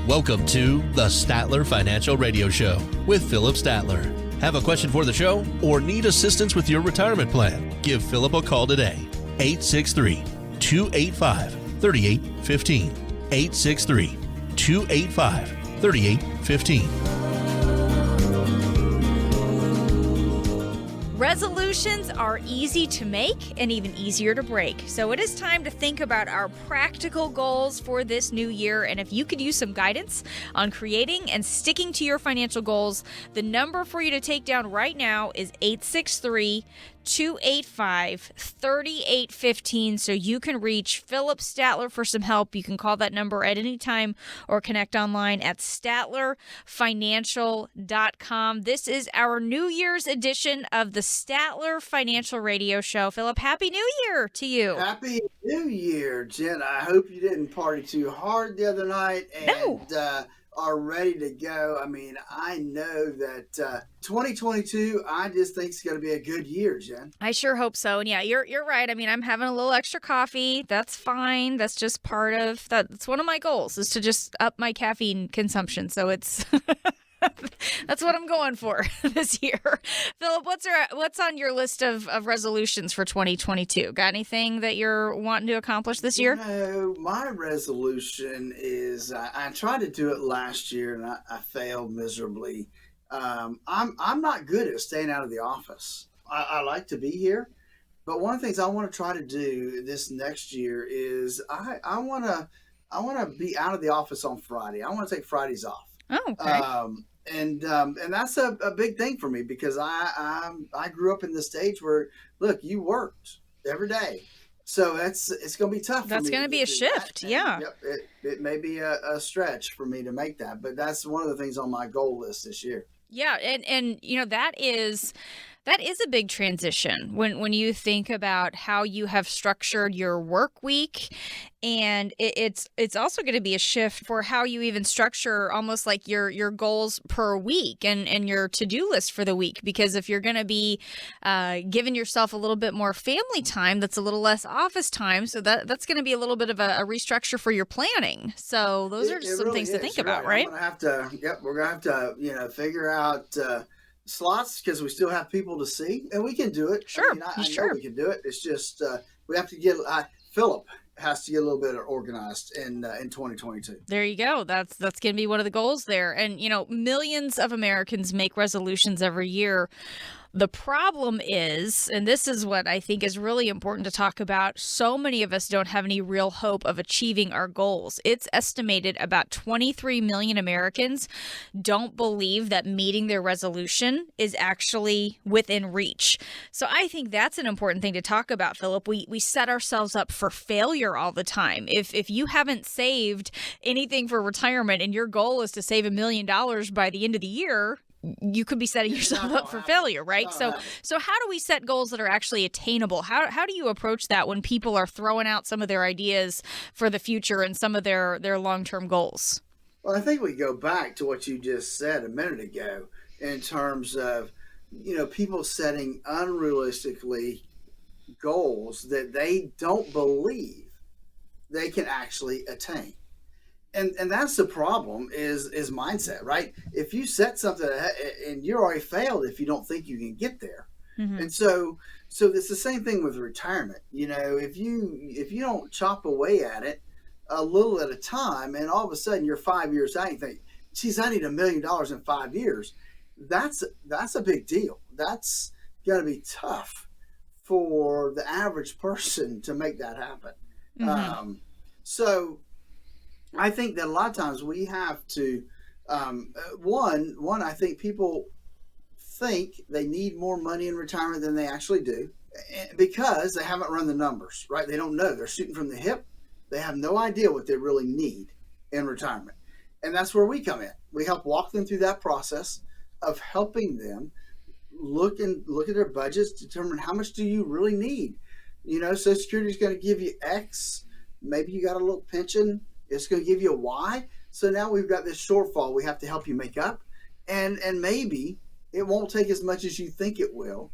Welcome to the Statler Financial Radio Show with Phil Stattler. Have a question for the show or need assistance with your retirement plan? Give Philip a call today. 863-285-3815. 863-285-3815. Resolutions are easy to make and even easier to break. So it is time to think about our practical goals for this new year. And if you could use some guidance on creating and sticking to your financial goals, the number for you to take down right now is 863-285-3815. So you can reach Philip Stattler for some help. You can call that number at any time or connect online at StatlerFinancial.com. This is our New Year's edition of the Statler Financial Radio Show. Philip, Happy New Year to you. Happy New Year, Jen. I hope you didn't party too hard the other night and are ready to go. I mean, I know that 2022, I just think it's going to be a good year, Jen. I sure hope so. And yeah, you're right. I mean, I'm having a little extra coffee. That's fine. That's just part of that. It's one of my goals is to just up my caffeine consumption. So it's that's what I'm going for this year. Philip, what's on your list of resolutions for 2022? Got anything that you're wanting to accomplish this year? My resolution is I tried to do it last year and I failed miserably. I'm not good at staying out of the office. I like to be here, but one of the things I want to try to do this next year is I want to be out of the office on Friday. I want to take Fridays off. Oh, okay. And that's a big thing for me because I grew up in the stage where, look, you worked every day. So it's going to be tough for me. That's going to be a shift. Yeah. Yep. It may be a stretch for me to make that, but that's one of the things on my goal list this year. Yeah. And you know, that is a big transition when you think about how you have structured your work week. And it's also going to be a shift for how you even structure almost like your goals per week and your to-do list for the week. Because if you're going to be giving yourself a little bit more family time, that's a little less office time. So that's going to be a little bit of a restructure for your planning. So those are just some things to think about, right? We're going to have to, figure out slots because we still have people to see and we can do it. Sure. I know we can do it. It's just, we have to get, Philip has to get a little bit organized in 2022. There you go. That's going to be one of the goals there. And, millions of Americans make resolutions every year. The problem is, and this is what I think is really important to talk about, so many of us don't have any real hope of achieving our goals. It's estimated about 23 million Americans don't believe that meeting their resolution is actually within reach. So I think that's an important thing to talk about, Philip. We set ourselves up for failure all the time. If you haven't saved anything for retirement and your goal is to save $1 million by the end of the year, you could be setting yourself up for failure, right? So how do we set goals that are actually attainable? How do you approach that when people are throwing out some of their ideas for the future and some of their long-term goals? Well, I think we go back to what you just said a minute ago in terms of, people setting unrealistically goals that they don't believe they can actually attain. And that's the problem is mindset, right? If you set something and you're already failed if you don't think you can get there. Mm-hmm. And so it's the same thing with retirement. If you don't chop away at it a little at a time and all of a sudden you're 5 years out and you think, geez, I need $1 million in 5 years. That's a big deal. That's going to be tough for the average person to make that happen. Mm-hmm. So I think that a lot of times we have to, I think people think they need more money in retirement than they actually do because they haven't run the numbers, right? They don't know. They're shooting from the hip. They have no idea what they really need in retirement. And that's where we come in. We help walk them through that process of helping them look at their budgets, determine how much do you really need. Social Security is going to give you X. Maybe you got a little pension. It's going to give you a Y. So now we've got this shortfall we have to help you make up. And maybe it won't take as much as you think it will.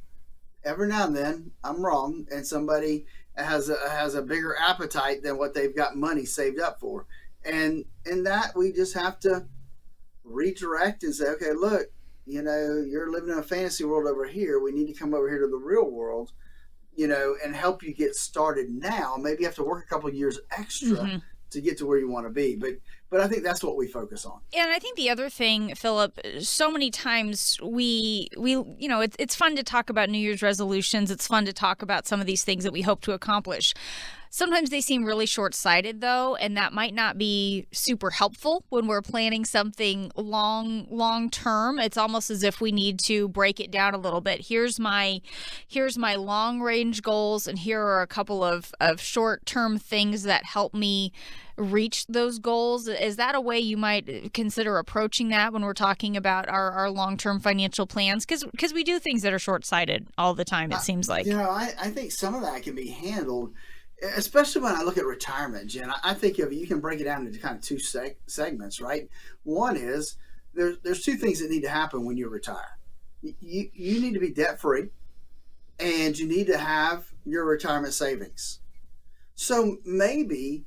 Every now and then I'm wrong and somebody has a bigger appetite than what they've got money saved up for. And in that, we just have to redirect and say, okay, look, you're living in a fantasy world over here. We need to come over here to the real world, and help you get started now. Maybe you have to work a couple of years extra to get to where you want to be. But I think that's what we focus on. And I think the other thing, Philip, so many times we it's fun to talk about New Year's resolutions. It's fun to talk about some of these things that we hope to accomplish. Sometimes they seem really short-sighted, though, and that might not be super helpful when we're planning something long term. It's almost as if we need to break it down a little bit. Here's my long-range goals, and here are a couple of short-term things that help me reach those goals. Is that a way you might consider approaching that when we're talking about our long-term financial plans? Because we do things that are short-sighted all the time, it seems like. I think some of that can be handled, especially when I look at retirement, Jen. I think you can break it down into kind of two segments, right? One is there's two things that need to happen when you retire. You need to be debt-free, and you need to have your retirement savings. So maybe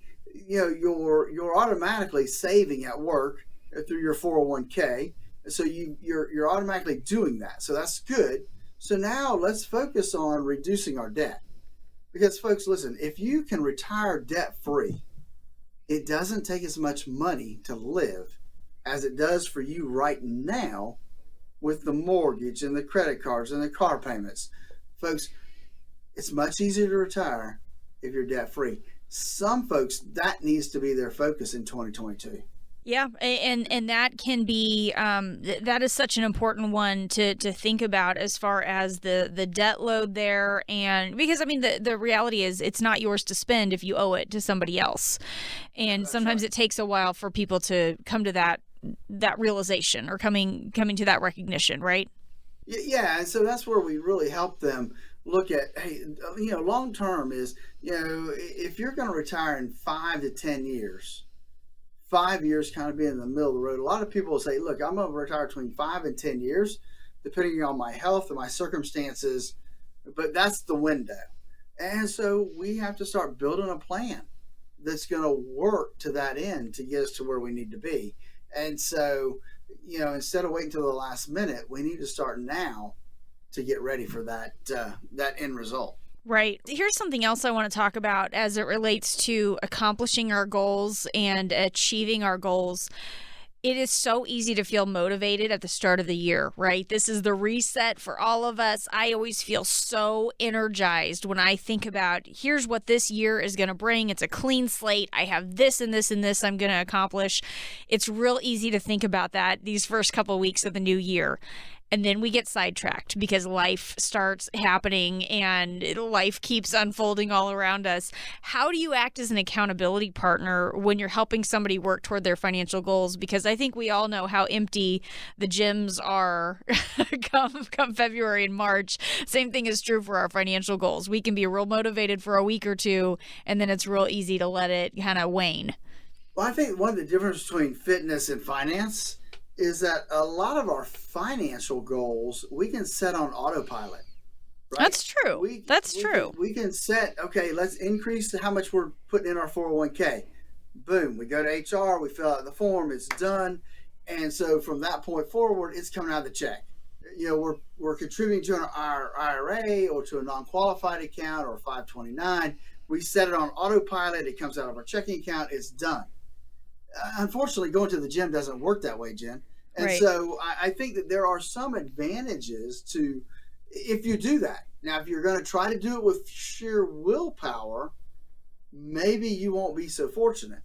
you're automatically saving at work through your 401k, so you're automatically doing that. So that's good. So now let's focus on reducing our debt. Because, folks, listen, if you can retire debt-free, it doesn't take as much money to live as it does for you right now with the mortgage and the credit cards and the car payments. Folks, it's much easier to retire if you're debt-free. Some folks, that needs to be their focus in 2022. Yeah, and that can be that is such an important one to think about as far as the debt load there, and because I mean the reality is it's not yours to spend if you owe it to somebody else, and that's sometimes right. It takes a while for people to come to that realization or coming to that recognition, right? Yeah, and so that's where we really help them look at, hey, long term is, if you're going to retire in 5 to 10 years. 5 years kind of being in the middle of the road. A lot of people will say, look, I'm going to retire between 5 and 10 years, depending on my health and my circumstances, but that's the window. And so we have to start building a plan that's going to work to that end to get us to where we need to be. And so, instead of waiting till the last minute, we need to start now to get ready for that end result. Right. Here's something else I want to talk about as it relates to accomplishing our goals and achieving our goals. It is so easy to feel motivated at the start of the year, right? This is the reset for all of us. I always feel so energized when I think about here's what this year is going to bring. It's a clean slate. I have this and this and this I'm going to accomplish. It's real easy to think about that these first couple of weeks of the new year. And then we get sidetracked because life starts happening and life keeps unfolding all around us. How do you act as an accountability partner when you're helping somebody work toward their financial goals? Because I think we all know how empty the gyms are come February and March. Same thing is true for our financial goals. We can be real motivated for a week or two, and then it's real easy to let it kind of wane. Well, I think one of the differences between fitness and finance is that a lot of our financial goals we can set on autopilot. Right? That's true. That's true. We can set, okay, let's increase how much we're putting in our 401k. Boom, we go to HR, we fill out the form, it's done. And so from that point forward, it's coming out of the check. We're contributing to our IRA or to a non-qualified account or a 529. We set it on autopilot, it comes out of our checking account, it's done. Unfortunately, going to the gym doesn't work that way, Jen. And right. So I think that there are some advantages to if you do that. Now, if you're going to try to do it with sheer willpower, maybe you won't be so fortunate.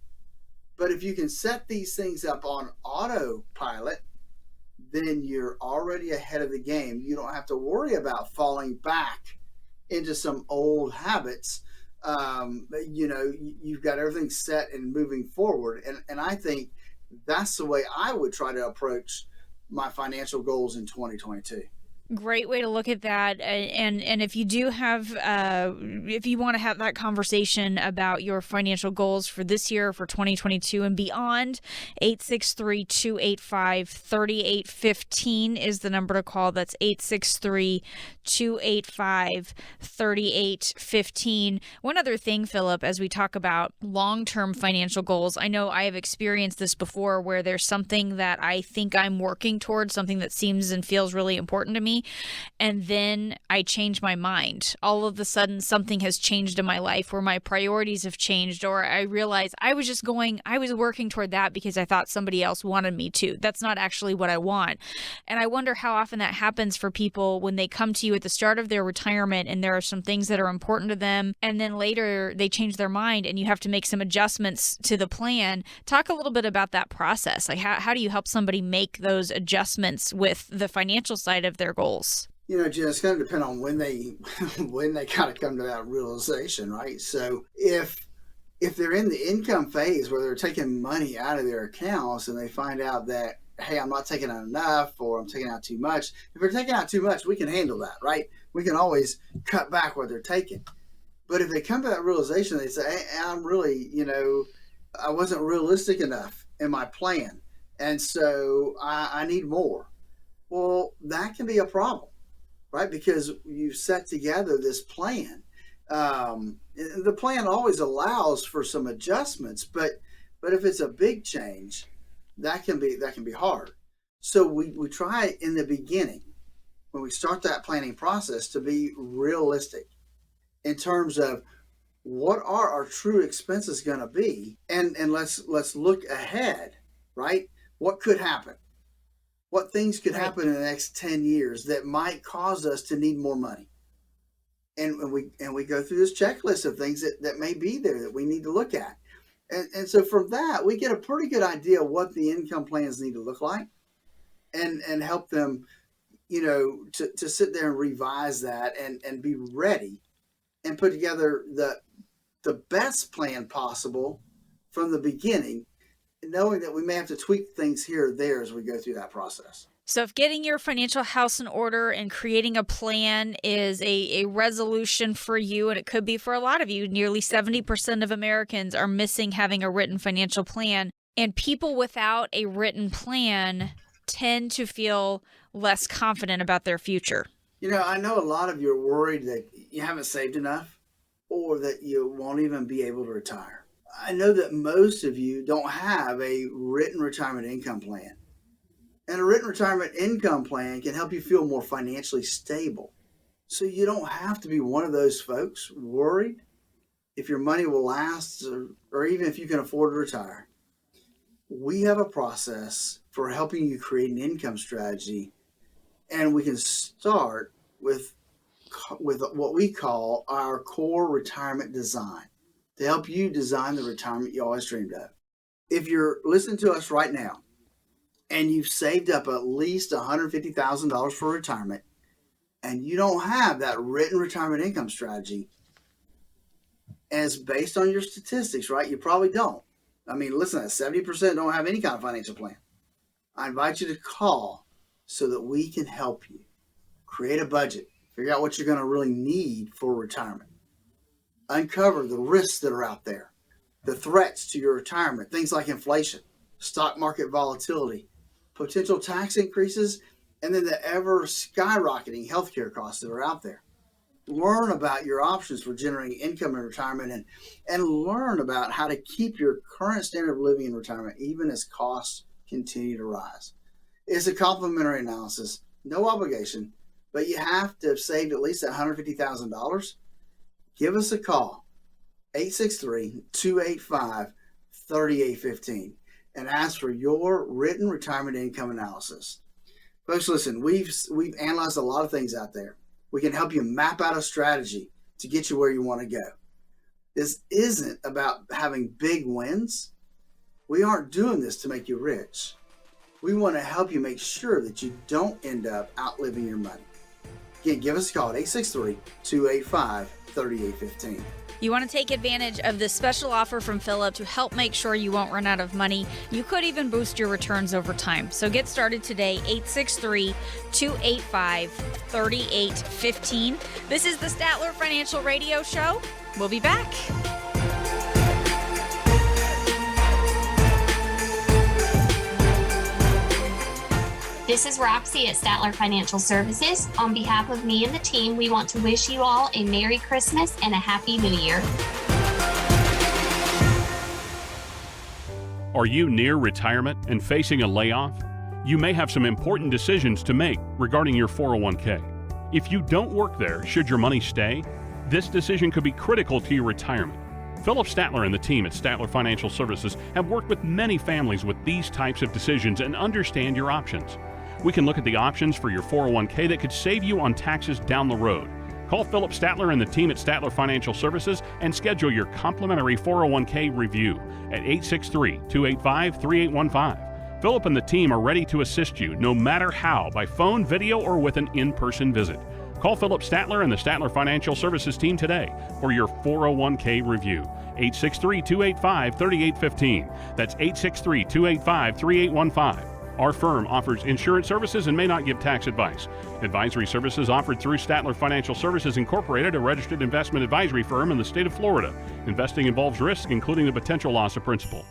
But if you can set these things up on autopilot, then you're already ahead of the game. You don't have to worry about falling back into some old habits. You've got everything set and moving forward. And I think that's the way I would try to approach my financial goals in 2022. Great way to look at that. And if you do have, if you want to have that conversation about your financial goals for this year, for 2022 and beyond, 863-285-3815 is the number to call. That's 863-285-3815. One other thing, Philip, as we talk about long-term financial goals, I know I have experienced this before where there's something that I think I'm working towards, something that seems and feels really important to me. And then I change my mind. All of a sudden, something has changed in my life where my priorities have changed, or I realize I was working toward that because I thought somebody else wanted me to. That's not actually what I want. And I wonder how often that happens for people when they come to you at the start of their retirement and there are some things that are important to them, and then later they change their mind and you have to make some adjustments to the plan. Talk a little bit about that process. Like how do you help somebody make those adjustments with the financial side of their goals? Jen, it's going to depend on when they kind of come to that realization, right? So if they're in the income phase where they're taking money out of their accounts and they find out that, hey, I'm not taking out enough or I'm taking out too much. If they're taking out too much, we can handle that, right? We can always cut back what they're taking. But if they come to that realization, they say, hey, I'm really, I wasn't realistic enough in my plan. And so I need more. Well, that can be a problem, right? Because you set together this plan. The plan always allows for some adjustments, but if it's a big change, that can be hard. So we try in the beginning, when we start that planning process, to be realistic in terms of what are our true expenses going to be, and let's look ahead, right? What could happen? What things could happen in the next 10 years that might cause us to need more money? And we go through this checklist of things that may be there that we need to look at. And so from that, we get a pretty good idea of what the income plans need to look like and help them, to sit there and revise that and be ready and put together the best plan possible from the beginning, knowing that we may have to tweak things here or there as we go through that process. So if getting your financial house in order and creating a plan is a resolution for you, and it could be for a lot of you, nearly 70% of Americans are missing having a written financial plan. And people without a written plan tend to feel less confident about their future. I know a lot of you are worried that you haven't saved enough or that you won't even be able to retire. I know that most of you don't have a written retirement income plan. And a written retirement income plan can help you feel more financially stable. So you don't have to be one of those folks worried if your money will last or even if you can afford to retire. We have a process for helping you create an income strategy, and we can start with what we call our core retirement design to help you design the retirement you always dreamed of. If you're listening to us right now and you've saved up at least $150,000 for retirement and you don't have that written retirement income strategy, as based on your statistics, right, you probably don't. I mean, listen, 70% don't have any kind of financial plan. I invite you to call so that we can help you create a budget, figure out what you're going to really need for retirement, uncover the risks that are out there, the threats to your retirement, things like inflation, stock market volatility, potential tax increases, and then the ever skyrocketing healthcare costs that are out there. Learn about your options for generating income in retirement and learn about how to keep your current standard of living in retirement even as costs continue to rise. It's a complimentary analysis, no obligation, but you have to have saved at least $150,000. Give us a call, 863-285-3815, and ask for your written retirement income analysis. Folks, listen, we've analyzed a lot of things out there. We can help you map out a strategy to get you where you want to go. This isn't about having big wins. We aren't doing this to make you rich. We want to help you make sure that you don't end up outliving your money. Again, give us a call at 863-285-3815. You want to take advantage of this special offer from Philip to help make sure you won't run out of money. You could even boost your returns over time. So get started today, 863-285-3815. This is the Statler Financial Radio Show. We'll be back. This is Roxy at Statler Financial Services. On behalf of me and the team, we want to wish you all a Merry Christmas and a Happy New Year. Are you near retirement and facing a layoff? You may have some important decisions to make regarding your 401k. If you don't work there, should your money stay? This decision could be critical to your retirement. Philip Stattler and the team at Statler Financial Services have worked with many families with these types of decisions and understand your options. We can look at the options for your 401k that could save you on taxes down the road. Call Philip Stattler and the team at Statler Financial Services and schedule your complimentary 401k review at 863-285-3815. Philip and the team are ready to assist you no matter how, by phone, video, or with an in-person visit. Call Philip Stattler and the Statler Financial Services team today for your 401k review. 863-285-3815. That's 863-285-3815. Our firm offers insurance services and may not give tax advice. Advisory services offered through Statler Financial Services Incorporated, a registered investment advisory firm in the state of Florida. Investing involves risk, including the potential loss of principal.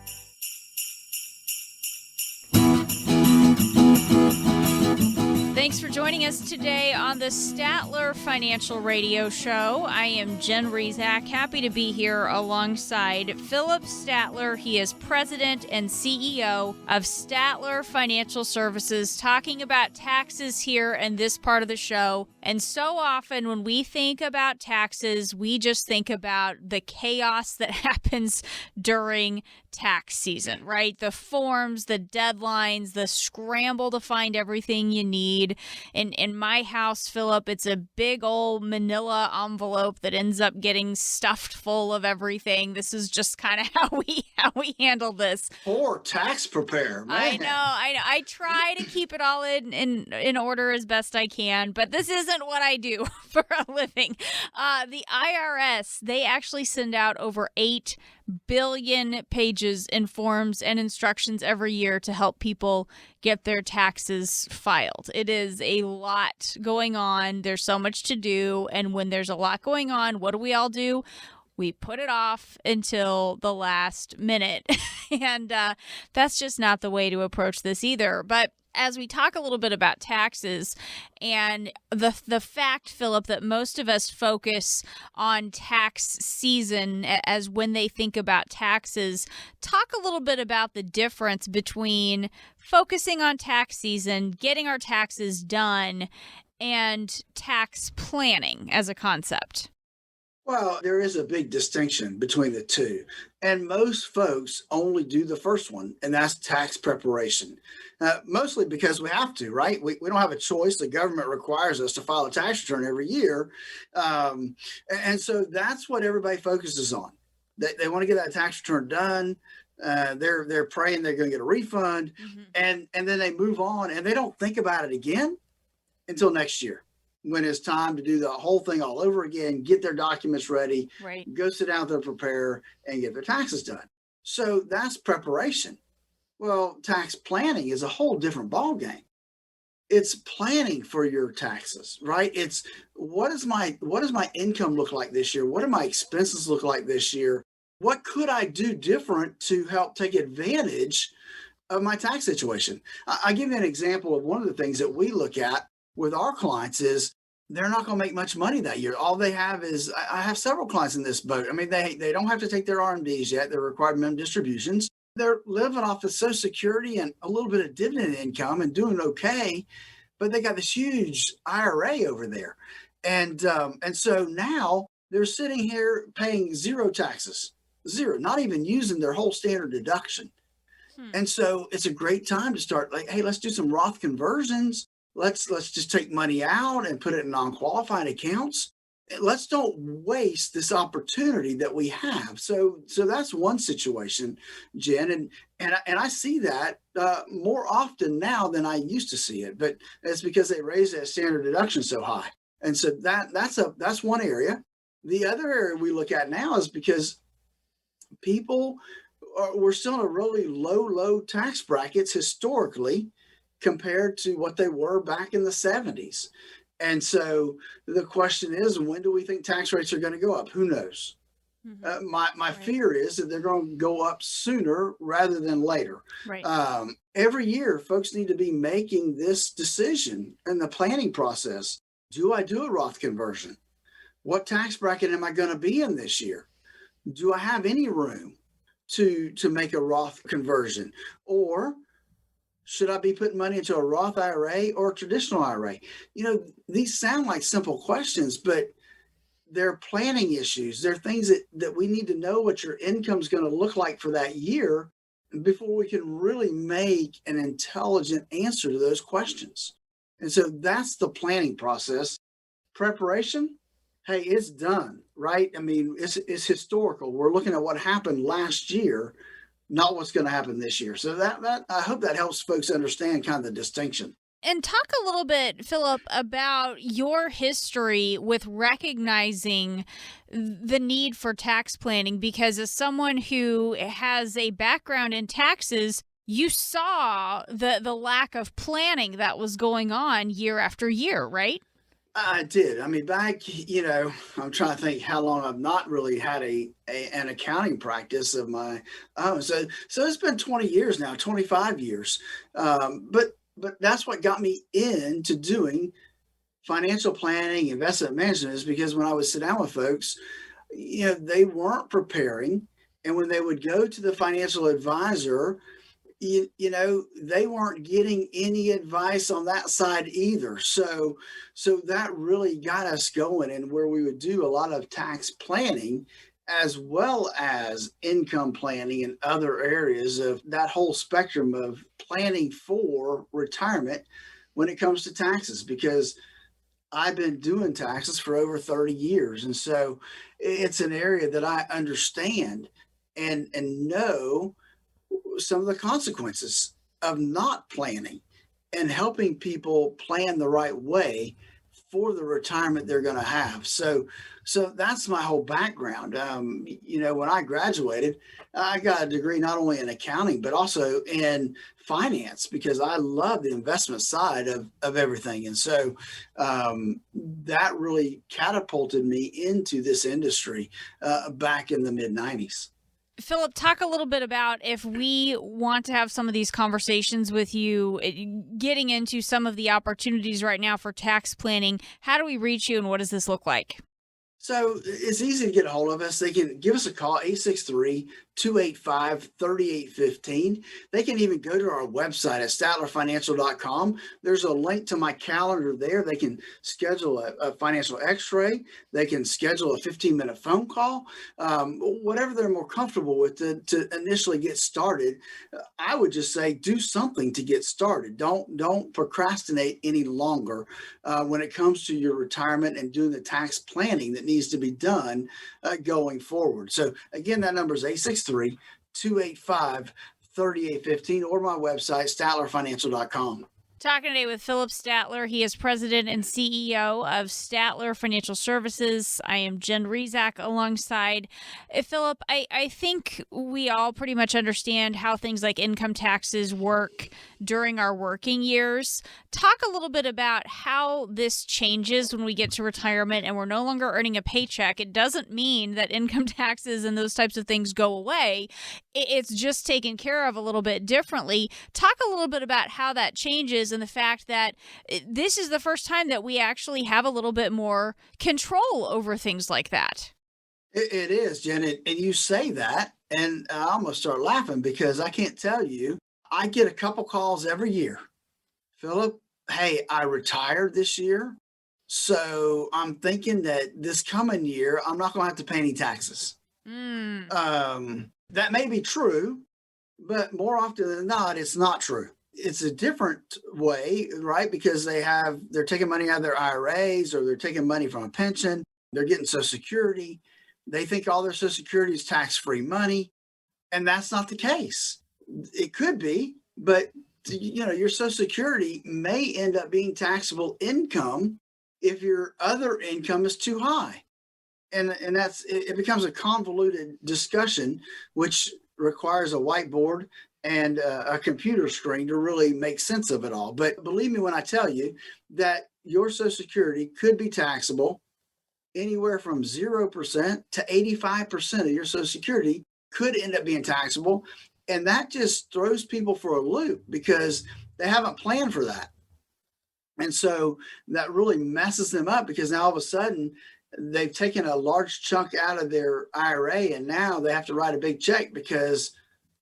Thanks for joining us today on the Statler Financial Radio Show. I am Jen Rezac, happy to be here alongside Philip Stattler. He is president and CEO of Statler Financial Services, talking about taxes here in this part of the show. And so often when we think about taxes, we just think about the chaos that happens during tax season, right? The forms, the deadlines, the scramble to find everything you need. In my house, Philip, it's a big old manila envelope that ends up getting stuffed full of everything. This is just kind of how we handle this. Poor tax preparer, man. I know. I try to keep it all in order as best I can, but this isn't what I do for a living. The IRS, they actually send out over 8 billion pages in forms and instructions every year to help people get their taxes filed. It is a lot going on. There's so much to do. And when there's a lot going on, what do we all do? We put it off until the last minute. And that's just not the way to approach this either. But as we talk a little bit about taxes and the fact, Philip, that most of us focus on tax season as when they think about taxes, talk a little bit about the difference between focusing on tax season, getting our taxes done, and tax planning as a concept. Well, there is a big distinction between the two. And most folks only do the first one, and that's tax preparation. Mostly because we have to, right? We don't have a choice. The government requires us to file a tax return every year. And so that's what everybody focuses on. They want to get that tax return done. They're praying they're going to get a refund. Mm-hmm. And then they move on, and they don't think about it again until next year, when it's time to do the whole thing all over again, get their documents ready, right, go sit down with their preparer and get their taxes done. So that's preparation. Well, tax planning is a whole different ballgame. It's planning for your taxes, right? It's what does my income look like this year? What do my expenses look like this year? What could I do different to help take advantage of my tax situation? I'll give you an example of one of the things that we look at with our clients is they're not going to make much money that year. All they have is, I have several clients in this boat. I mean, they don't have to take their RMDs yet. They're required minimum distributions. They're living off of Social Security and a little bit of dividend income and doing okay, but they got this huge IRA over there. And so now they're sitting here paying zero taxes, zero, not even using their whole standard deduction. And so it's a great time to start like, hey, let's do some Roth conversions. Let's just take money out and put it in non-qualified accounts. Let's don't waste this opportunity that we have. So that's one situation, Jen, and I see that more often now than I used to see it. But it's because they raised that standard deduction so high, and so that's one area. The other area we look at now is because we're still in a really low tax brackets historically compared to what they were back in the 70s. And so the question is, when do we think tax rates are going to go up? Who knows? My fear is that they're going to go up sooner rather than later. Right. Every year, folks need to be making this decision in the planning process. Do I do a Roth conversion? What tax bracket am I going to be in this year? Do I have any room to make a Roth conversion? Or should I be putting money into a Roth IRA or a traditional IRA? These sound like simple questions, but they're planning issues. They're things that we need to know what your income is going to look like for that year before we can really make an intelligent answer to those questions. And so that's the planning process. Preparation, hey, it's done, right? I mean, it's historical. We're looking at what happened last year, not what's going to happen this year. So that I hope that helps folks understand kind of the distinction. And talk a little bit, Philip, about your history with recognizing the need for tax planning, because as someone who has a background in taxes, you saw the lack of planning that was going on year after year, right? I did. I mean, back, I'm trying to think how long I've not really had an accounting practice of my own. So it's been 20 years now, 25 years. But that's what got me into doing financial planning, investment management, is because when I would sit down with folks, they weren't preparing. And when they would go to the financial advisor, they weren't getting any advice on that side either. So that really got us going, and where we would do a lot of tax planning as well as income planning and other areas of that whole spectrum of planning for retirement when it comes to taxes, because I've been doing taxes for over 30 years. And so it's an area that I understand and know some of the consequences of not planning and helping people plan the right way for the retirement they're going to have. So that's my whole background. When I graduated, I got a degree not only in accounting, but also in finance, because I love the investment side of everything. And so that really catapulted me into this industry back in the mid-90s. Philip, talk a little bit about, if we want to have some of these conversations with you, getting into some of the opportunities right now for tax planning. How do we reach you, and what does this look like? So it's easy to get a hold of us. They can give us a call, 863-285-3815. They can even go to our website at statlerfinancial.com. There's a link to my calendar there. They can schedule a financial x-ray. They can schedule a 15-minute phone call, whatever they're more comfortable with to initially get started. I would just say do something to get started. Don't procrastinate any longer when it comes to your retirement and doing the tax planning that needs to be done going forward. So again, that number is 863-285-3815 or my website, statlerfinancial.com. Talking today with Philip Stattler. He is president and CEO of Statler Financial Services. I am Jen Rezac alongside Philip. I think we all pretty much understand how things like income taxes work during our working years. Talk a little bit about how this changes when we get to retirement and we're no longer earning a paycheck. It doesn't mean that income taxes and those types of things go away. It's just taken care of a little bit differently. Talk a little bit about how that changes, and the fact that this is the first time that we actually have a little bit more control over things like that. It is, Jen, and you say that, and I almost start laughing because I can't tell you, I get a couple calls every year. Philip, hey, I retired this year, so I'm thinking that this coming year, I'm not going to have to pay any taxes. That may be true, but more often than not, it's not true. It's a different way, right? Because they're taking money out of their IRAs, or they're taking money from a pension. They're getting Social Security. They think all their Social Security is tax-free money, and that's not the case. It could be, but your Social Security may end up being taxable income if your other income is too high. And it becomes a convoluted discussion, which requires a whiteboard and a computer screen to really make sense of it all. But believe me when I tell you that your Social Security could be taxable anywhere from 0% to 85% of your Social Security could end up being taxable. And that just throws people for a loop because they haven't planned for that. And so that really messes them up because now all of a sudden they've taken a large chunk out of their IRA and now they have to write a big check because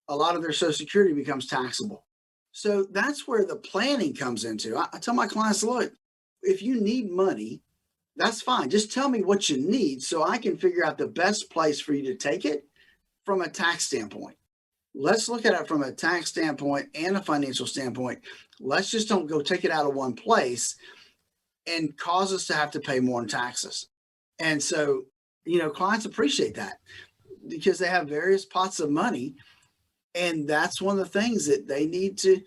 a lot of their Social Security becomes taxable. So that's where the planning comes into. I tell my clients, look, if you need money, that's fine. Just tell me what you need so I can figure out the best place for you to take it from a tax standpoint. Let's look at it from a tax standpoint and a financial standpoint. Let's just don't go take it out of one place and cause us to have to pay more in taxes. And so, clients appreciate that because they have various pots of money. And that's one of the things that they need to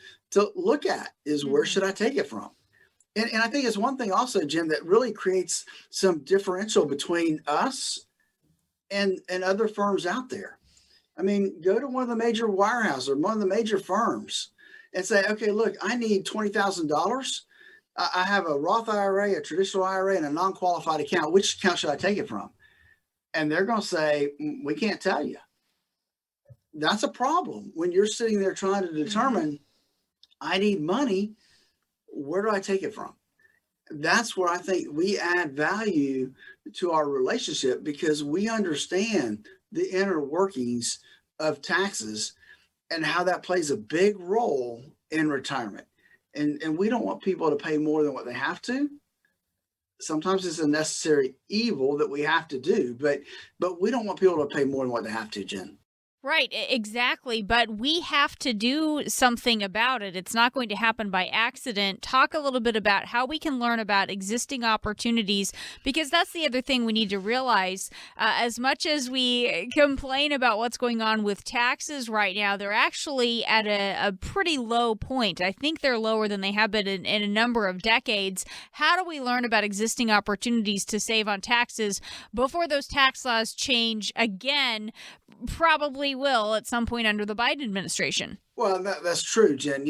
look at is where should I take it from? And I think it's one thing also, Jim, that really creates some differential between us and other firms out there. I mean, go to one of the major wirehouses or one of the major firms and say, okay, look, I need $20,000. I have a Roth IRA, a traditional IRA, and a non-qualified account. Which account should I take it from? And they're going to say, we can't tell you. That's a problem when you're sitting there trying to determine, I need money. Where do I take it from? That's where I think we add value to our relationship because we understand the inner workings of taxes and how that plays a big role in retirement. And we don't want people to pay more than what they have to. Sometimes it's a necessary evil that we have to do, but we don't want people to pay more than what they have to, Jen. Right, exactly. But we have to do something about it. It's not going to happen by accident. Talk a little bit about how we can learn about existing opportunities, because that's the other thing we need to realize. As much as we complain about what's going on with taxes right now, they're actually at a pretty low point. I think they're lower than they have been in a number of decades. How do we learn about existing opportunities to save on taxes before those tax laws change again? Probably will at some point under the Biden administration. Well, that's true, Jen.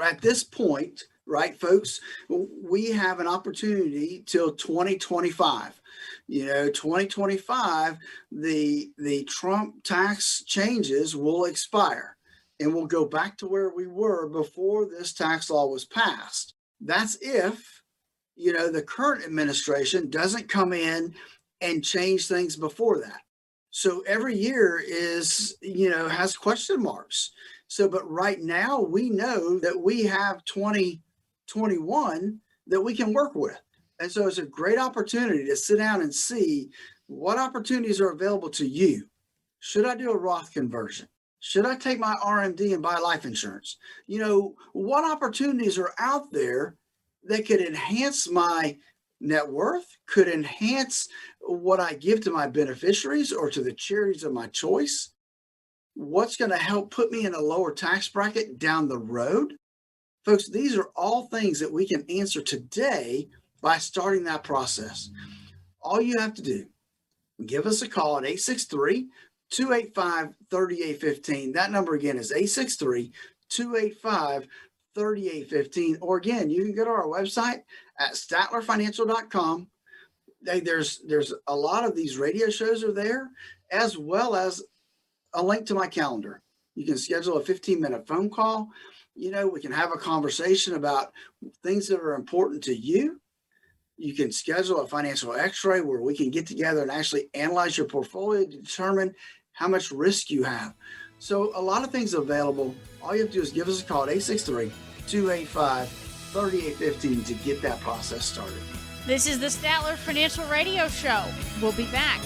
At this point, right, folks, we have an opportunity till 2025. 2025, the Trump tax changes will expire and we'll go back to where we were before this tax law was passed. That's if, the current administration doesn't come in and change things before that. So every year has question marks. So, but right now we know that we have 2021 that we can work with. And so it's a great opportunity to sit down and see what opportunities are available to you. Should I do a Roth conversion? Should I take my RMD and buy life insurance? What opportunities are out there that could enhance my net worth, could enhance what I give to my beneficiaries or to the charities of my choice? What's going to help put me in a lower tax bracket down the road? Folks, these are all things that we can answer today by starting that process. All you have to do, give us a call at 863-285-3815. That number again is 863-285-3815. Or again, you can go to our website at statlerfinancial.com. There's a lot of these radio shows are there, as well as a link to my calendar. You can schedule a 15-minute phone call. We can have a conversation about things that are important to you. You can schedule a financial x-ray where we can get together and actually analyze your portfolio to determine how much risk you have. So a lot of things available. All you have to do is give us a call at 863-285-3815 to get that process started. This is the Statler Financial Radio Show. We'll be back.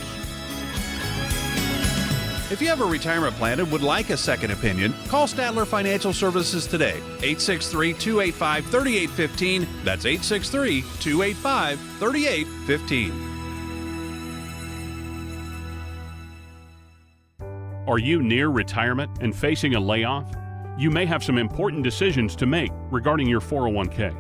If you have a retirement plan and would like a second opinion, call Statler Financial Services today. 863-285-3815. That's 863-285-3815. Are you near retirement and facing a layoff? You may have some important decisions to make regarding your 401k.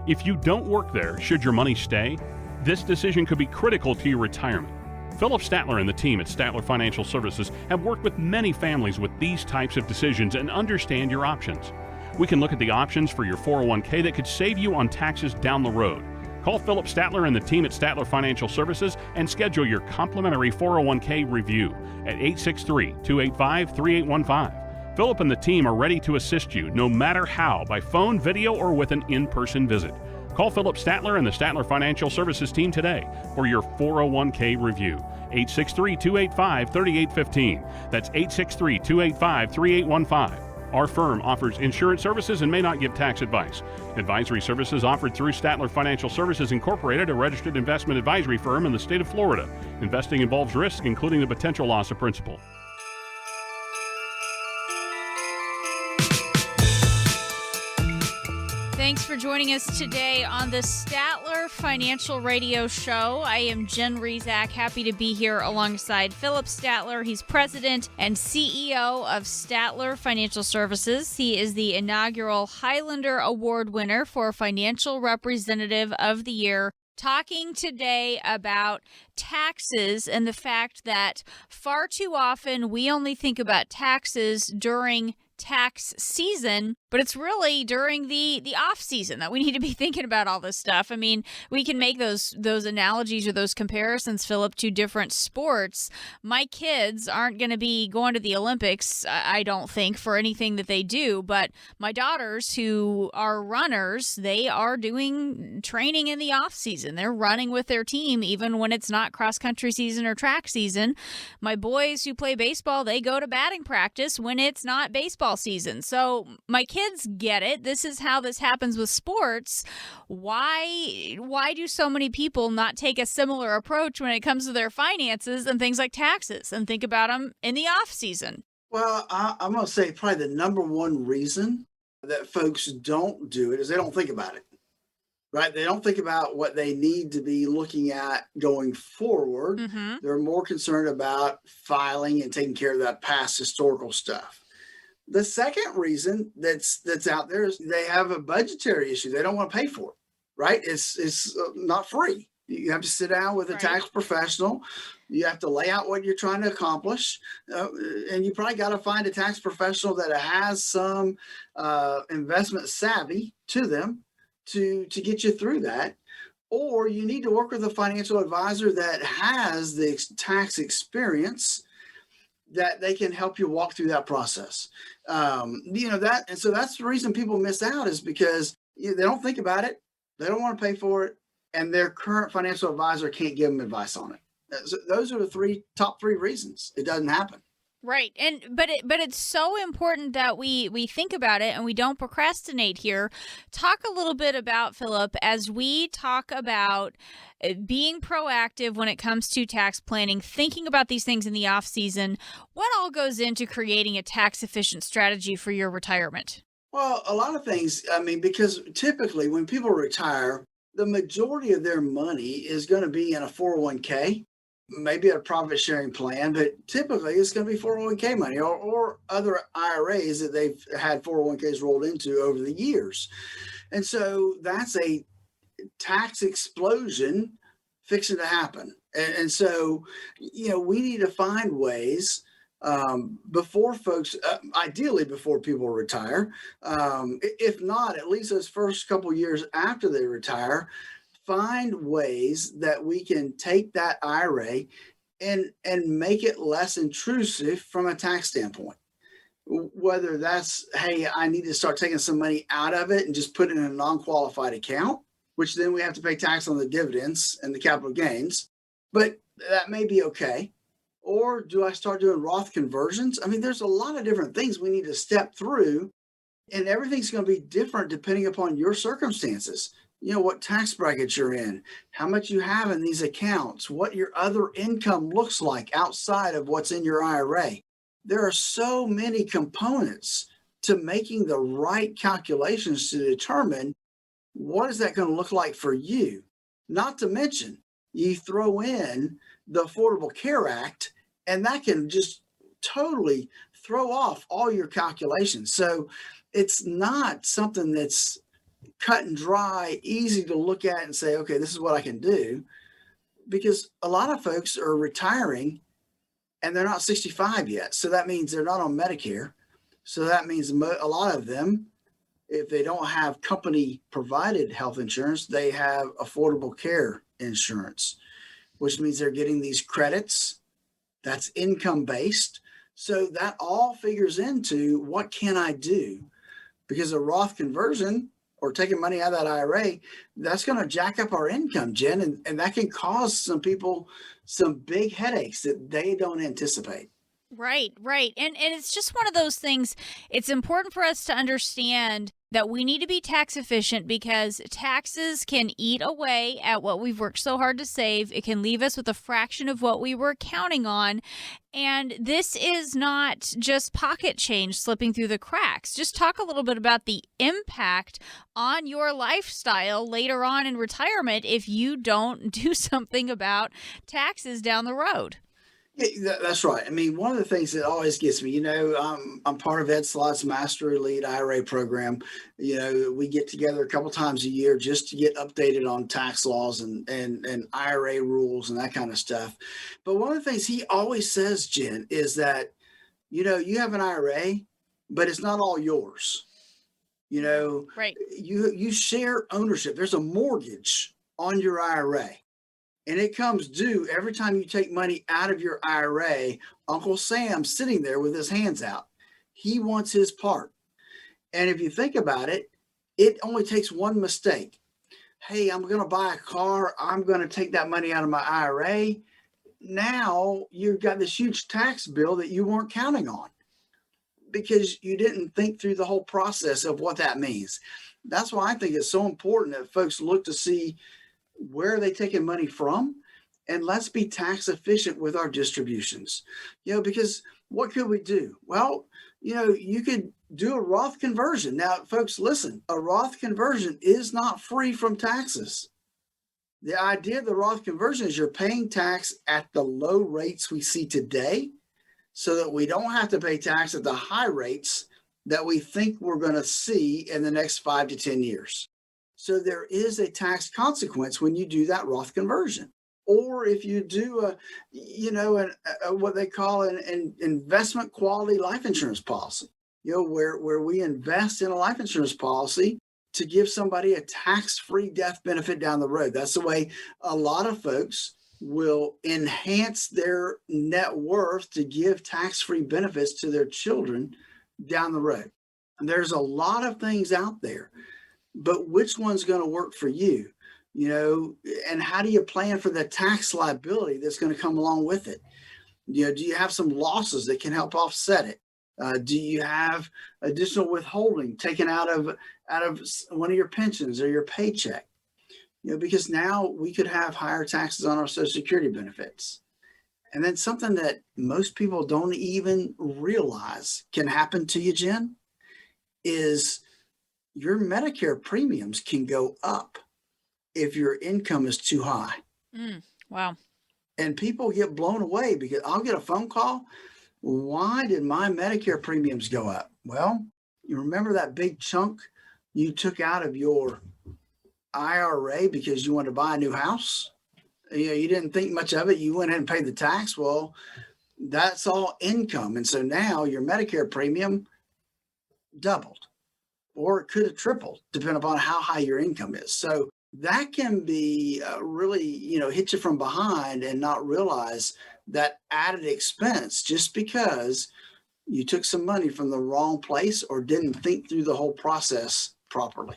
If you don't work there, should your money stay? This decision could be critical to your retirement. Philip Stattler and the team at Statler Financial Services have worked with many families with these types of decisions and understand your options. We can look at the options for your 401k that could save you on taxes down the road. Call Philip Stattler and the team at Statler Financial Services and schedule your complimentary 401k review at 863-285-3815. Philip and the team are ready to assist you no matter how, by phone, video, or with an in-person visit. Call Philip Stattler and the Statler Financial Services team today for your 401k review. 863-285-3815. That's 863-285-3815. Our firm offers insurance services and may not give tax advice. Advisory services offered through Statler Financial Services Incorporated, a registered investment advisory firm in the state of Florida. Investing involves risk, including the potential loss of principal. Thanks for joining us today on the Statler Financial Radio Show. I am Jen Rezac, happy to be here alongside Philip Stattler. He's president and CEO of Statler Financial Services. He is the inaugural Highlander Award winner for Financial Representative of the Year. Talking today about taxes and the fact that far too often we only think about taxes during tax season, but it's really during the off season that we need to be thinking about all this stuff. I mean, we can make those analogies or those comparisons, Philip, to different sports. My kids aren't going to be going to the Olympics, I don't think, for anything that they do, but my daughters who are runners, they are doing training in the off season. They're running with their team even when it's not cross country season or track season. My boys who play baseball, they go to batting practice when it's not baseball season. So my kids get it. This is how this happens with sports. Why do so many people not take a similar approach when it comes to their finances and things like taxes and think about them in the off season? Well, I'm going to say probably the number one reason that folks don't do it is they don't think about it, right? They don't think about what they need to be looking at going forward. Mm-hmm. They're more concerned about filing and taking care of that past historical stuff. The second reason that's out there is they have a budgetary issue. They don't want to pay for it, right? It's not free. You have to sit down with a tax professional. You have to lay out what you're trying to accomplish. And you probably got to find a tax professional that has some investment savvy to them to get you through that. Or you need to work with a financial advisor that has the tax experience that they can help you walk through that process. And so that's the reason people miss out, is because they don't think about it. They don't want to pay for it. And their current financial advisor can't give them advice on it. So those are the top three reasons it doesn't happen. Right. But it's so important that we think about it and we don't procrastinate here. Talk a little bit about, Philip, as we talk about being proactive when it comes to tax planning, thinking about these things in the off season, what all goes into creating a tax efficient strategy for your retirement? Well, a lot of things. I mean, because typically when people retire, the majority of their money is going to be in a 401k. Maybe a profit sharing plan, but typically it's going to be 401k money or other IRAs that they've had 401ks rolled into over the years. And so that's a tax explosion fixing to happen. And so, we need to find ways before folks, ideally before people retire, if not, at least those first couple years after they retire, find ways that we can take that IRA and make it less intrusive from a tax standpoint. Whether that's, hey, I need to start taking some money out of it and just put it in a non-qualified account, which then we have to pay tax on the dividends and the capital gains, but that may be okay. Or do I start doing Roth conversions? I mean, there's a lot of different things we need to step through, and everything's going to be different depending upon your circumstances. What tax bracket you're in, how much you have in these accounts, what your other income looks like outside of what's in your IRA. There are so many components to making the right calculations to determine what is that going to look like for you. Not to mention, you throw in the Affordable Care Act, and that can just totally throw off all your calculations. So it's not something that's cut and dry, easy to look at and say, okay, this is what I can do. because a lot of folks are retiring and they're not 65 yet. So that means they're not on Medicare. So that means a lot of them, if they don't have company provided health insurance, they have affordable care insurance, which means they're getting these credits. That's income based. So that all figures into what can I do? Because a Roth conversion or taking money out of that IRA, that's going to jack up our income, Jen, and that can cause some people some big headaches that they don't anticipate. Right, right. And it's just one of those things. It's important for us to understand that we need to be tax efficient because taxes can eat away at what we've worked so hard to save. It can leave us with a fraction of what we were counting on. And this is not just pocket change slipping through the cracks. Just talk a little bit about the impact on your lifestyle later on in retirement if you don't do something about taxes down the road. Yeah, that's right. I mean, one of the things that always gets me, I'm part of Ed Slott's Master Elite IRA program. We get together a couple times a year just to get updated on tax laws and IRA rules and that kind of stuff. But one of the things he always says, Jen, is that, you have an IRA, but it's not all yours. Right. You share ownership. There's a mortgage on your IRA. And it comes due every time you take money out of your IRA. Uncle Sam's sitting there with his hands out. He wants his part. And if you think about it, it only takes one mistake. Hey, I'm going to buy a car. I'm going to take that money out of my IRA. Now you've got this huge tax bill that you weren't counting on because you didn't think through the whole process of what that means. That's why I think it's so important that folks look to see where are they taking money from? And let's be tax efficient with our distributions, because what could we do? Well, you could do a Roth conversion. Now, folks, listen, a Roth conversion is not free from taxes. The idea of the Roth conversion is you're paying tax at the low rates we see today so that we don't have to pay tax at the high rates that we think we're going to see in the next 5 to 10 years. So there is a tax consequence when you do that Roth conversion. Or if you do what they call an investment quality life insurance policy, where we invest in a life insurance policy to give somebody a tax-free death benefit down the road. That's the way a lot of folks will enhance their net worth to give tax-free benefits to their children down the road. And there's a lot of things out there. But which one's going to work for you, and how do you plan for the tax liability that's going to come along with it? Do you have some losses that can help offset it? Do you have additional withholding taken out of one of your pensions or your paycheck? Because now we could have higher taxes on our Social Security benefits. And then something that most people don't even realize can happen to you, Jen, is your Medicare premiums can go up if your income is too high. Wow. And people get blown away because I'll get a phone call. Why did my Medicare premiums go up? Well, you remember that big chunk you took out of your IRA because you wanted to buy a new house? You didn't think much of it. You went ahead and paid the tax. Well, that's all income. And so now your Medicare premium doubled. Or it could have tripled, depending upon how high your income is. So that can be really, hit you from behind and not realize that added expense just because you took some money from the wrong place or didn't think through the whole process properly.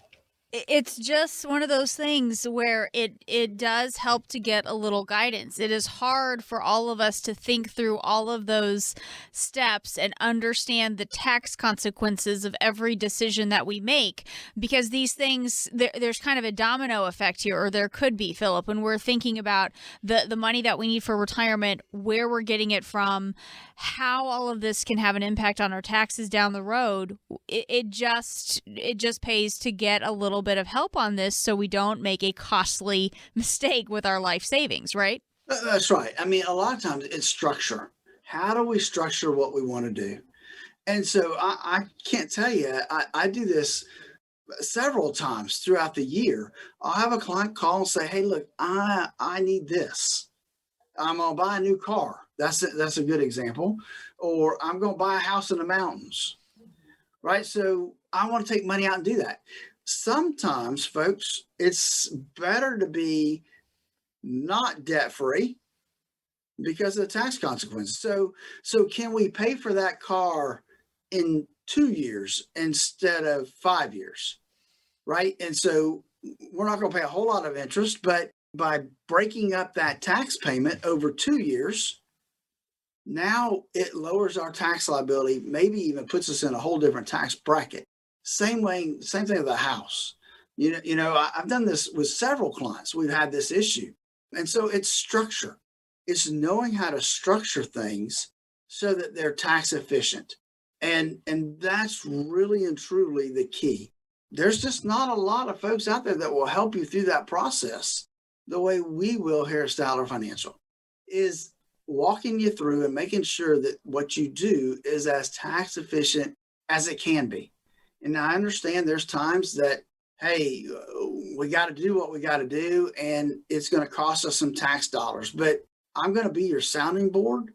It's just one of those things where it does help to get a little guidance. It is hard for all of us to think through all of those steps and understand the tax consequences of every decision that we make because these things, there's kind of a domino effect here, or there could be, Philip, when we're thinking about the money that we need for retirement, where we're getting it from, how all of this can have an impact on our taxes down the road. It just pays to get a little bit of help on this so we don't make a costly mistake with our life savings, right? That's right. I mean, a lot of times it's structure. How do we structure what we want to do? And so I can't tell you, I do this several times throughout the year, I'll have a client call and say, hey, look, I need this. I'm going to buy a new car. That's a good example. Or I'm going to buy a house in the mountains, right? So I want to take money out and do that. Sometimes, folks, it's better to be not debt-free because of the tax consequences. So can we pay for that car in 2 years instead of 5 years, right? And so we're not going to pay a whole lot of interest, but by breaking up that tax payment over 2 years, now it lowers our tax liability, maybe even puts us in a whole different tax bracket. Same thing with a house. I've done this with several clients. We've had this issue. And so it's structure. It's knowing how to structure things so that they're tax efficient. And that's really and truly the key. There's just not a lot of folks out there that will help you through that process the way we will here at Statler Financial, is walking you through and making sure that what you do is as tax efficient as it can be. And I understand there's times that, hey, we got to do what we got to do, and it's going to cost us some tax dollars. But I'm going to be your sounding board.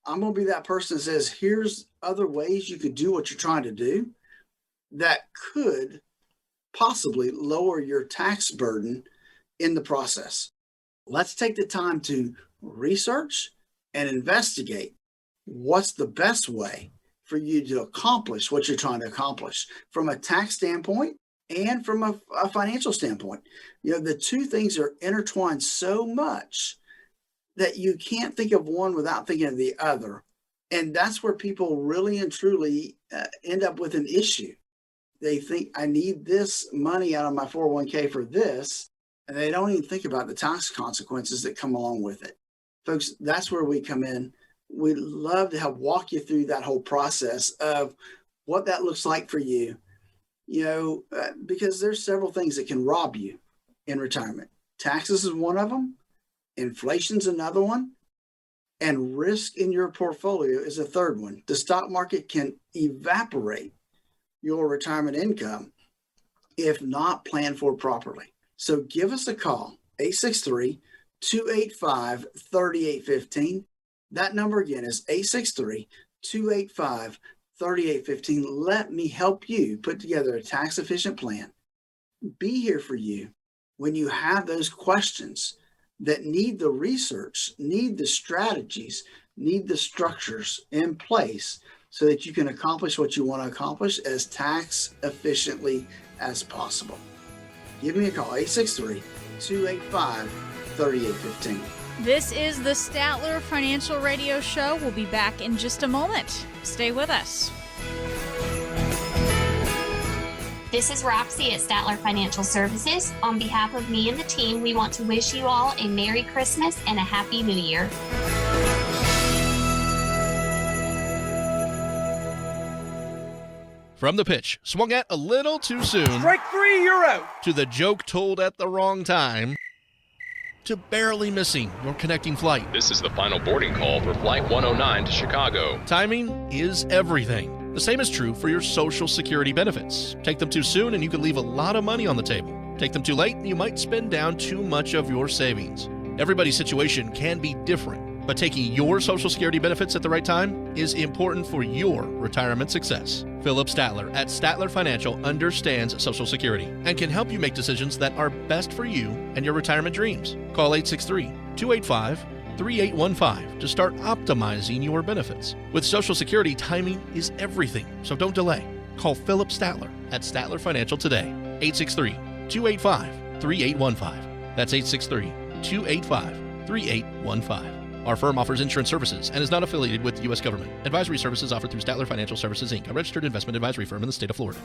I'm going to be that person that says, here's other ways you could do what you're trying to do that could possibly lower your tax burden in the process. Let's take the time to research and investigate what's the best way for you to accomplish what you're trying to accomplish from a tax standpoint and from a financial standpoint. The two things are intertwined so much that you can't think of one without thinking of the other. And that's where people really and truly end up with an issue. They think, I need this money out of my 401k for this, and they don't even think about the tax consequences that come along with it. Folks, that's where we come in. We love to help walk you through that whole process of what that looks like for you, because there's several things that can rob you in retirement. Taxes is one of them. Inflation's another one. And risk in your portfolio is a third one. The stock market can evaporate your retirement income if not planned for properly. So give us a call, 863-285-3815. That number again is 863-285-3815. Let me help you put together a tax efficient plan. Be here for you when you have those questions that need the research, need the strategies, need the structures in place so that you can accomplish what you want to accomplish as tax efficiently as possible. Give me a call, 863-285-3815. This is the Statler Financial Radio Show. We'll be back in just a moment. Stay with us. This is Roxy at Statler Financial Services. On behalf of me and the team, we want to wish you all a Merry Christmas and a Happy New Year. From the pitch, swung at a little too soon. Strike three, you're out. To the joke told at the wrong time. To barely missing your connecting flight. This is the final boarding call for Flight 109 to Chicago. Timing is everything. The same is true for your Social Security benefits. Take them too soon and you could leave a lot of money on the table. Take them too late and you might spend down too much of your savings. Everybody's situation can be different, but taking your Social Security benefits at the right time is important for your retirement success. Phil Stattler at Statler Financial understands Social Security and can help you make decisions that are best for you and your retirement dreams. Call 863-285-3815 to start optimizing your benefits. With Social Security, timing is everything, so don't delay. Call Philip Stattler at Statler Financial today, 863-285-3815. That's 863-285-3815. Our firm offers insurance services and is not affiliated with the U.S. government. Advisory services offered through Statler Financial Services, Inc., a registered investment advisory firm in the state of Florida.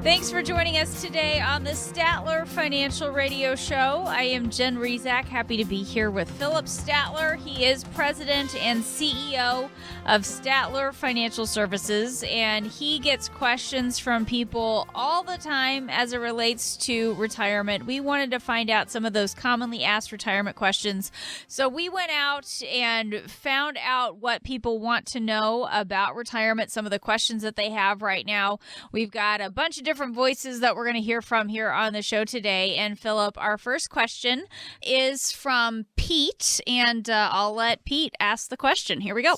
Thank Thanks for joining us today on the Statler Financial Radio Show. I am Jen Rezac, happy to be here with Philip Stattler. He is president and CEO of Statler Financial Services, and he gets questions from people all the time as it relates to retirement. We wanted to find out some of those commonly asked retirement questions, so we went out and found out what people want to know about retirement, some of the questions that they have right now. We've got a bunch of different voices that we're going to hear from here on the show today. And Philip, our first question is from Pete, and I'll let Pete ask the question. Here we go.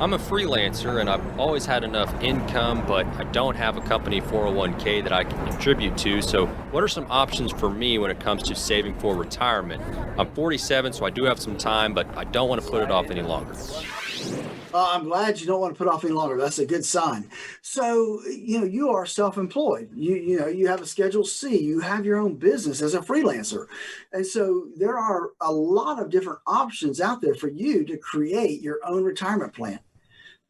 I'm a freelancer and I've always had enough income, but I don't have a company 401k that I can contribute to. So what are some options for me when it comes to saving for retirement? I'm 47, so I do have some time, but I don't want to put it off any longer. I'm glad you don't want to put off any longer. That's a good sign. So, you are self-employed. You have a Schedule C. You have your own business as a freelancer. And so there are a lot of different options out there for you to create your own retirement plan.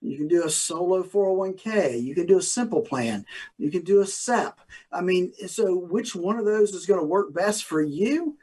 You can do a solo 401k. You can do a simple plan. You can do a SEP. So which one of those is going to work best for you?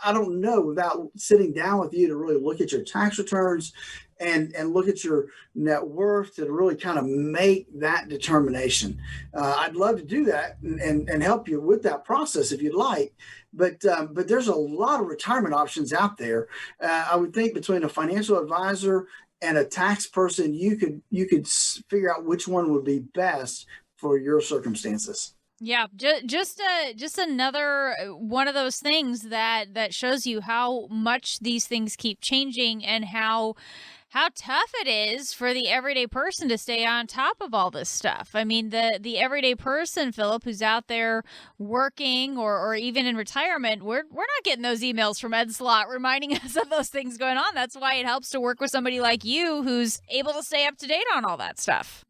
I don't know, without sitting down with you to really look at your tax returns and look at your net worth to really kind of make that determination. I'd love to do that and help you with that process if you'd like. But there's a lot of retirement options out there. I would think between a financial advisor and a tax person, you could figure out which one would be best for your circumstances. Yeah, just another one of those things that shows you how much these things keep changing and how tough it is for the everyday person to stay on top of all this stuff. I mean, the everyday person, Philip, who's out there working or even in retirement, we're not getting those emails from Ed Slott reminding us of those things going on. That's why it helps to work with somebody like you who's able to stay up to date on all that stuff.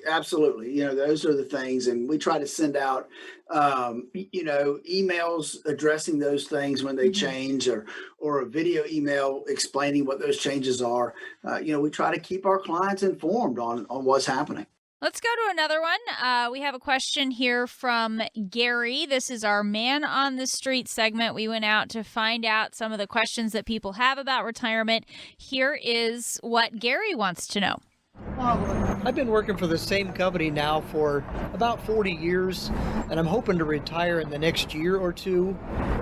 Absolutely. Those are the things. And we try to send out, emails addressing those things when they change or a video email explaining what those changes are. We try to keep our clients informed on what's happening. Let's go to another one. We have a question here from Gary. This is our Man on the Street segment. We went out to find out some of the questions that people have about retirement. Here is what Gary wants to know. I've been working for the same company now for about 40 years, and I'm hoping to retire in the next year or two.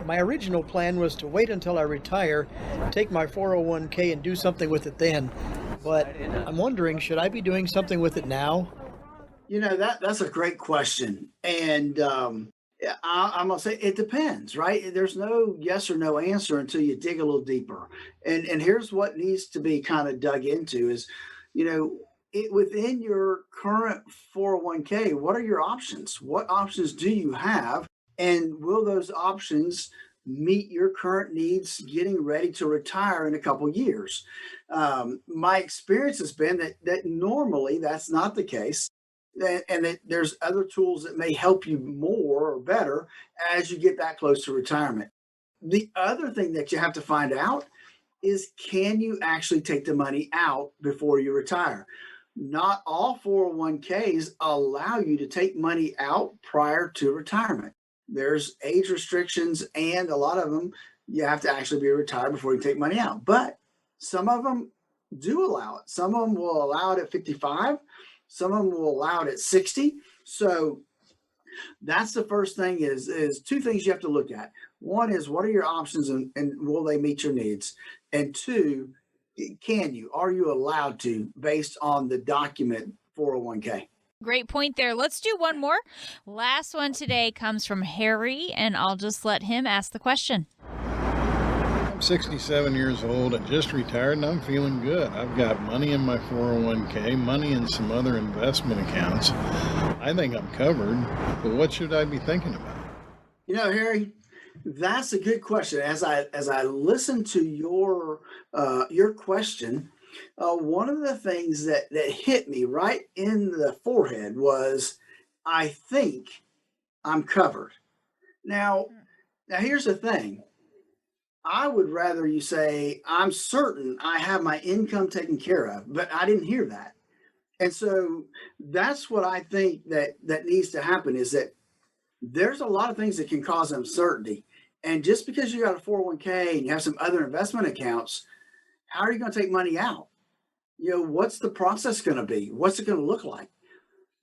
My original plan was to wait until I retire, take my 401k and do something with it then. But I'm wondering, should I be doing something with it now? That's a great question. And I'm going to say it depends, right? There's no yes or no answer until you dig a little deeper. And here's what needs to be kind of dug into is, within your current 401k, what are your options? What options do you have? And will those options meet your current needs getting ready to retire in a couple years? My experience has been that normally that's not the case. And that there's other tools that may help you more or better as you get that close to retirement. The other thing that you have to find out is, can you actually take the money out before you retire? Not all 401ks allow you to take money out prior to retirement. There's age restrictions, and a lot of them, you have to actually be retired before you take money out. But some of them do allow it. Some of them will allow it at 55. Some of them will allow it at 60. So that's the first thing is two things you have to look at. One is, what are your options and will they meet your needs? And two, are you allowed to, based on the document 401k? Great point there. Let's do one more. Last one today comes from Harry, and I'll just let him ask the question. I'm 67 years old. I just retired and I'm feeling good. I've got money in my 401k, money in some other investment accounts. I think I'm covered, but what should I be thinking about? Harry, that's a good question. As I listen to your question, one of the things that hit me right in the forehead was, I think I'm covered. Now here's the thing. I would rather you say, I'm certain I have my income taken care of, but I didn't hear that. And so that's what I think that needs to happen, is that there's a lot of things that can cause uncertainty. And just because you got a 401k and you have some other investment accounts, how are you going to take money out? What's the process going to be? What's it going to look like?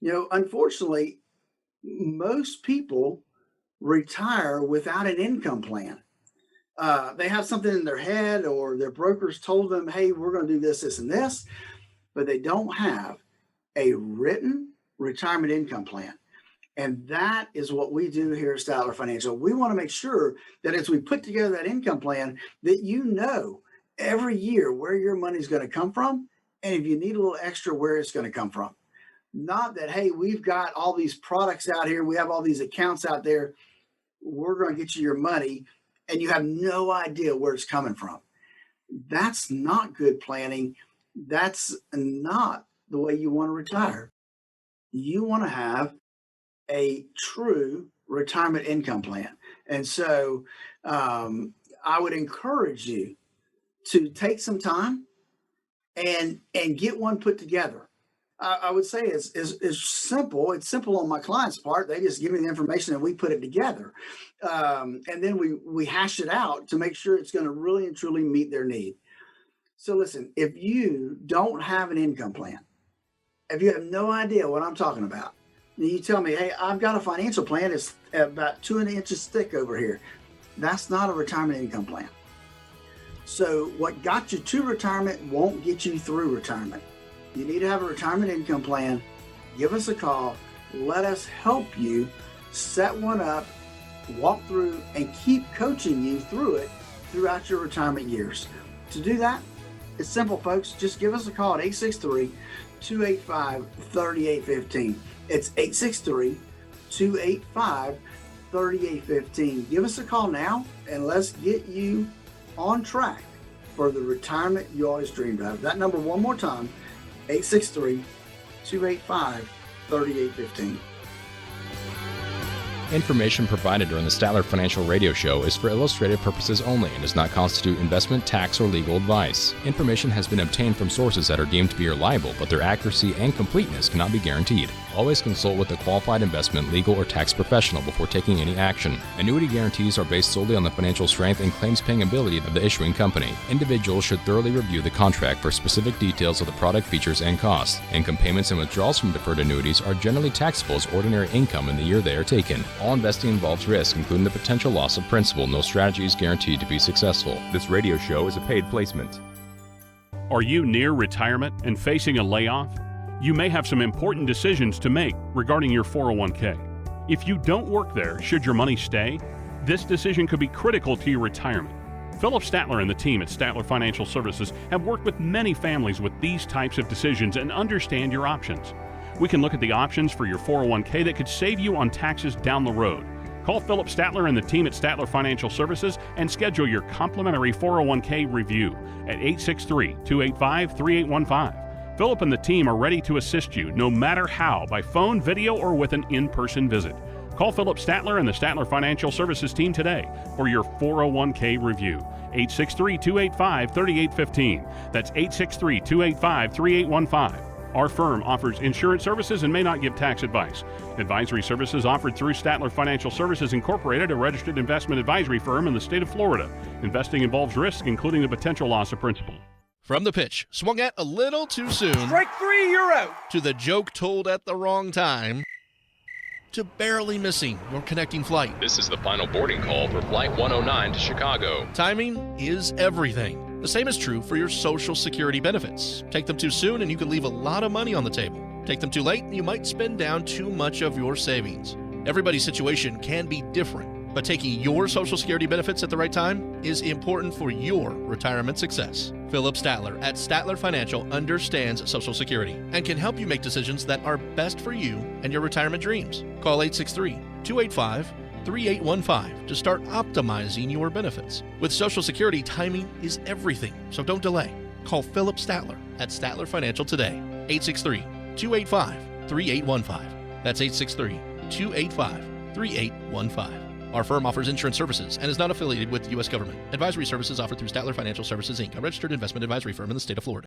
Unfortunately, most people retire without an income plan. They have something in their head, or their brokers told them, hey, we're going to do this, this, and this, but they don't have a written retirement income plan. And that is what we do here at Statler Financial. We want to make sure that as we put together that income plan, that every year where your money is going to come from, and if you need a little extra, where it's going to come from. Not that, hey, we've got all these products out here, we have all these accounts out there, we're going to get you your money, and you have no idea where it's coming from. That's not good planning. That's not the way you want to retire. You want to have a true retirement income plan. And so I would encourage you to take some time and get one put together. I would say it's simple. It's simple on my client's part. They just give me the information and we put it together. And then we hash it out to make sure it's going to really and truly meet their need. So listen, if you don't have an income plan, if you have no idea what I'm talking about, then you tell me, hey, I've got a financial plan. It's about 2 inches thick over here. That's not a retirement income plan. So what got you to retirement won't get you through retirement. You need to have a retirement income plan. Give us a call. Let us help you set one up, walk through, and keep coaching you through it throughout your retirement years. To do that, it's simple, folks. Just give us a call at 863-285-3815. It's 863-285-3815. Give us a call now, and let's get you on track for the retirement you always dreamed of. That number one more time, 863-285-3815. Information provided during the Statler Financial Radio Show is for illustrative purposes only and does not constitute investment, tax, or legal advice. Information has been obtained from sources that are deemed to be reliable, but their accuracy and completeness cannot be guaranteed. Always consult with a qualified investment, legal, or tax professional before taking any action. Annuity guarantees are based solely on the financial strength and claims-paying ability of the issuing company. Individuals should thoroughly review the contract for specific details of the product features and costs. Income payments and withdrawals from deferred annuities are generally taxable as ordinary income in the year they are taken. All investing involves risk, including the potential loss of principal. No strategy is guaranteed to be successful. This radio show is a paid placement. Are you near retirement and facing a layoff? You may have some important decisions to make regarding your 401k. If you don't work there, should your money stay? This decision could be critical to your retirement. Philip Stattler and the team at Statler Financial Services have worked with many families with these types of decisions and understand your options. We can look at the options for your 401k that could save you on taxes down the road. Call Philip Stattler and the team at Statler Financial Services and schedule your complimentary 401k review at 863-285-3815. Philip and the team are ready to assist you no matter how, by phone, video, or with an in-person visit. Call Philip Stattler and the Statler Financial Services team today for your 401k review. 863-285-3815. That's 863-285-3815. Our firm offers insurance services and may not give tax advice. Advisory services offered through Statler Financial Services Incorporated, a registered investment advisory firm in the state of Florida. Investing involves risk, including the potential loss of principal. From the pitch, swung at a little too soon. Strike three, you're out. To the joke told at the wrong time. To barely missing your connecting flight. This is the final boarding call for Flight 109 to Chicago. Timing is everything. The same is true for your Social Security benefits. Take them too soon and you could leave a lot of money on the table. Take them too late and you might spend down too much of your savings. Everybody's situation can be different, but taking your Social Security benefits at the right time is important for your retirement success. Philip Stattler at Statler Financial understands Social Security and can help you make decisions that are best for you and your retirement dreams. Call 863-285-3815 to start optimizing your benefits. With Social Security, timing is everything, so don't delay. Call Philip Stattler at Statler Financial today. 863-285-3815. That's 863-285-3815. Our firm offers insurance services and is not affiliated with the U.S. government. Advisory services offered through Statler Financial Services, Inc., a registered investment advisory firm in the state of Florida.